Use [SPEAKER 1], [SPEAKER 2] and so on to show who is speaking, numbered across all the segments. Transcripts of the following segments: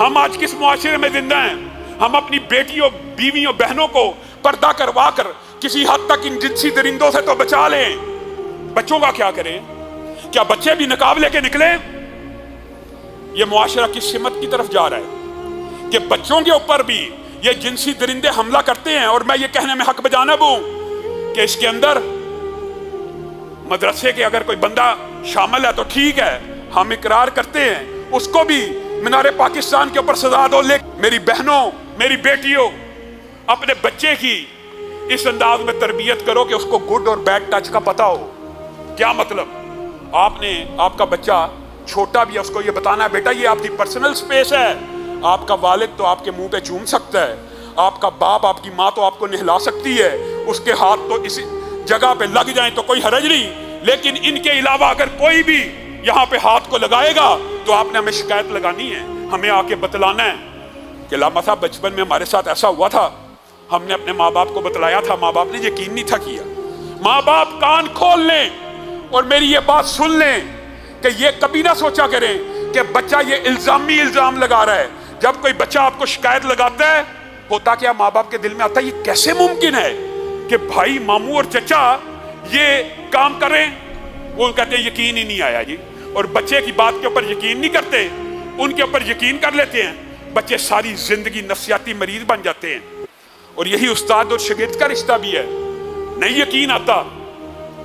[SPEAKER 1] हम आज किस मुआशरे में जिंदा हैं? हम अपनी बेटियों, बीवियों, बहनों को पर्दा करवा कर किसी हद तक इन जिनसी दरिंदों से तो बचा लें, बच्चों का क्या करें? क्या बच्चे भी नकाब लेके निकले? ये मुआशरा किस सिमत की तरफ जा रहा है कि बच्चों के ऊपर भी ये जिनसी दरिंदे हमला करते हैं? और मैं ये कहने में हक बजानब हूं कि इसके अंदर मदरसे के अगर कोई बंदा शामिल है तो ठीक है, हम इकरार करते हैं, उसको भी मीनारे पाकिस्तान के ऊपर सजा दो। लेकिन मेरी बहनों, मेरी बेटियों, अपने बच्चे की इस अंदाज में तरबियत करो कि उसको गुड और बैड टच का पता हो। क्या मतलब? आपने, आपका बच्चा छोटा भी है, उसको ये बताना है बेटा ये आपकी पर्सनल स्पेस है। आपका वालिद तो आपके मुंह पे चूम सकता है, आपका बाप, आपकी माँ तो आपको नहला सकती है, उसके हाथ तो इसी जगह पे लग जाए तो कोई हरज नहीं, लेकिन इनके अलावा अगर कोई भी यहाँ पे हाथ को लगाएगा तो आपने हमें शिकायत लगानी है, हमें आके बतलाना है कि लामा साहब बचपन में हमारे साथ ऐसा हुआ था, हमने अपने माँ बाप को बतलाया था, माँ बाप ने यकीन नहीं था किया। माँ बाप कान खोल लें और मेरी ये बात सुन लें कि ये कभी ना सोचा करें कि बच्चा ये इल्जाम लगा रहा है। जब कोई बच्चा आपको शिकायत लगाता है, होता क्या माँ बाप के दिल में आता है ये कैसे मुमकिन है कि भाई मामू और चचा ये काम करें? वो कहते हैं यकीन ही नहीं आया जी, और बच्चे की बात के ऊपर यकीन नहीं करते, उनके ऊपर यकीन कर लेते हैं। बच्चे सारी जिंदगी नफसियाती मरीज बन जाते हैं। और यही उस्ताद और शागिर्द का रिश्ता भी है, नहीं यकीन आता,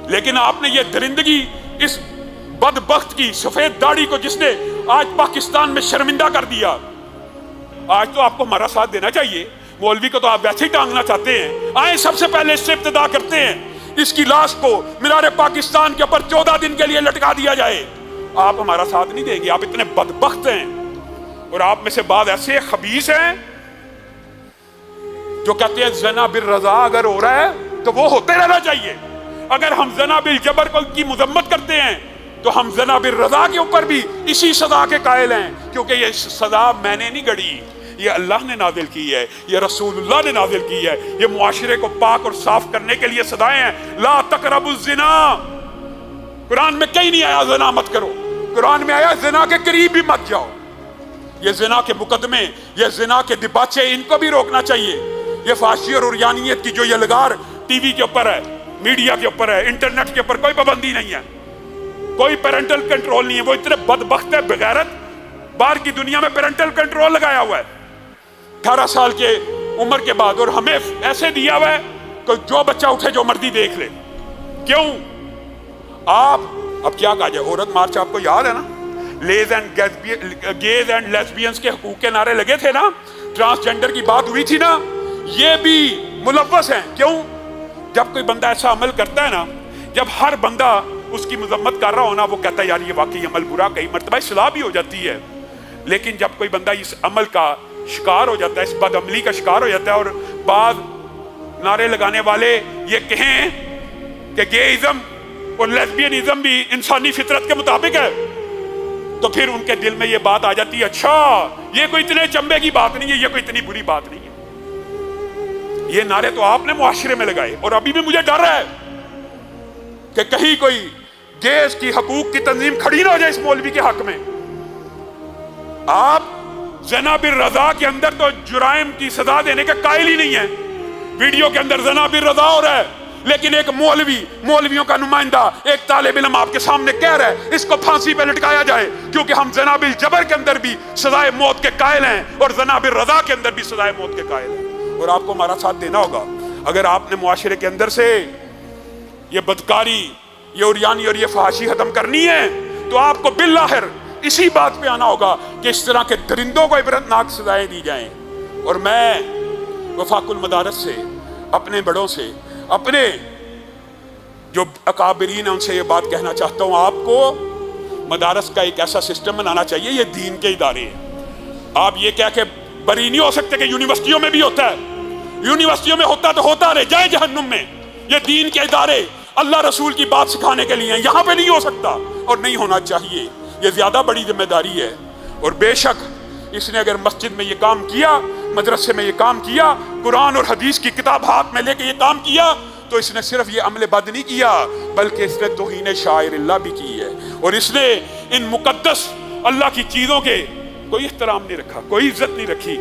[SPEAKER 1] लेकिन आपने ये दरिंदगी इस बदबख्त की सफेद दाढ़ी को जिसने आज पाकिस्तान में शर्मिंदा कर दिया, आज तो आपको हमारा साथ देना चाहिए। मौलवी को तो आप वैसे ही टांगना चाहते हैं। आए सबसे पहले इससे इब्तिदा करते हैं, इसकी लाश को मीनारे पाकिस्तान के ऊपर 14 दिन के लिए लटका दिया जाए। आप हमारा साथ नहीं देंगे, आप इतने बदबख्त हैं। और आप में से बाद ऐसे खबीस हैं जो कहते हैं ज़ना बिल रज़ा अगर हो रहा है तो वो होते रहना चाहिए। अगर हम ज़ना बिल जबर को की मुजम्मत करते हैं तो हम ज़ना बिल रज़ा के ऊपर भी इसी सजा के कायल हैं, क्योंकि ये सजा मैंने नहीं गढ़ी, ये अल्लाह ने नाजिल की है, ये रसूलुल्लाह ने नाजिल की है। ये मुआशरे को पाक और साफ करने के लिए सदाएं हैं। ला तक़रबुज़्ज़िना, कुरान में कहीं नहीं आया ज़िना मत करो, कुरान में आया ज़िना के करीब भी मत जाओ। ये ज़िना के मुकदमे, ये ज़िना के दिबाचे, इनको भी रोकना चाहिए। ये फाशी और उर्यानियत की जो ये लगार टीवी के ऊपर है, मीडिया के ऊपर है, इंटरनेट के ऊपर कोई पाबंदी नहीं है, कोई पेरेंटल कंट्रोल नहीं है। वो इतने बदबख्त है, बेगैरत, बाहर की दुनिया में पेरेंटल कंट्रोल लगाया हुआ है 18 साल के उम्र के बाद, और हमें ऐसे दिया हुआ है कि जो बच्चा उठे जो मर्जी देख ले। क्यों? आप अब क्या कहा जाए, औरत मार्च आपको याद है ना, गेज एंड लेस्बियंस के हकूक के नारे लगे थे ना, ट्रांसजेंडर की बात हुई थी ना, ये भी मुलव्वस हैं। क्यों? जब कोई बंदा ऐसा अमल करता है ना, जब हर बंदा उसकी मजम्मत कर रहा हो ना, वो कहता है यार ये वाकई अमल बुरा, कई मर्तबा इस्लाह भी हो जाती है। लेकिन जब कोई बंदा इस अमल का शिकार हो जाता है, इस बदअमली का शिकार हो जाता है, और बाद नारे लगाने वाले ये कहें कि गेइज्म और लेस्बियनिज्म भी इंसानी फितरत के मुताबिक है, तो फिर उनके दिल में ये बात आ जाती है, अच्छा ये कोई इतने चंबे की बात नहीं है, ये कोई इतनी बुरी बात नहीं है। ये नारे तो आपने मुआशरे में लगाए, और अभी भी मुझे डर है कि कहीं कोई गेज की हकूक की तंजीम खड़ी ना हो जाए इस मौलवी के हक में। आप ज़ना बिल रज़ा के अंदर तो जुराइम की सजा देने के कायल ही नहीं है। वीडियो के अंदर ज़ना बिल रज़ा हो रहा है, लेकिन एक मौलवी, मौलवियों का नुमाइंदा, एक तालिब इल्म आपके सामने कह रहा है इसको फांसी पे लटकाया जाए, क्योंकि हम ज़ना बिल जबर के अंदर भी सजाए मौत के कायल हैं और ज़ना बिल रज़ा के अंदर भी सजाए मौत के कायल हैं। और आपको हमारा साथ देना होगा। अगर आपने मुआशरे के अंदर से ये बदकारी, ये उरियानी और ये फहाशी खत्म करनी है, तो आपको बिल्लाहिर इसी बात पे आना होगा कि इस तरह के दरिंदों को इबरतनाक सजाएं दी जाएं। और मैं वफाकुल मदारस से, अपने बड़ों से, अपने जो अकाबरीन है उनसे ये बात कहना चाहता हूँ, आपको मदारस का एक ऐसा सिस्टम बनाना चाहिए, ये दीन के इदारे हैं। आप ये कह के बरी नहीं हो सकते कि यूनिवर्सिटियों में भी होता है, यूनिवर्सिटियों में होता तो होता रहे, जाए जहन्नुम में। ये दीन के इदारे अल्लाह रसूल की बात सिखाने के लिए, यहाँ पे नहीं हो सकता और नहीं होना चाहिए। ये ज्यादा बड़ी जिम्मेदारी है। और बेशक इसने अगर मस्जिद में ये काम किया, मदरसे में ये काम किया, कुरान और हदीस की किताब हाथ में लेके ये काम किया, तो इसने सिर्फ ये अमल बद नहीं किया, बल्कि इसने तौहीन शाइरिल्लाह भी की है। और इसने इन मुकद्दस अल्लाह की चीजों के कोई एहतराम नहीं रखा, कोई इज्जत नहीं रखी।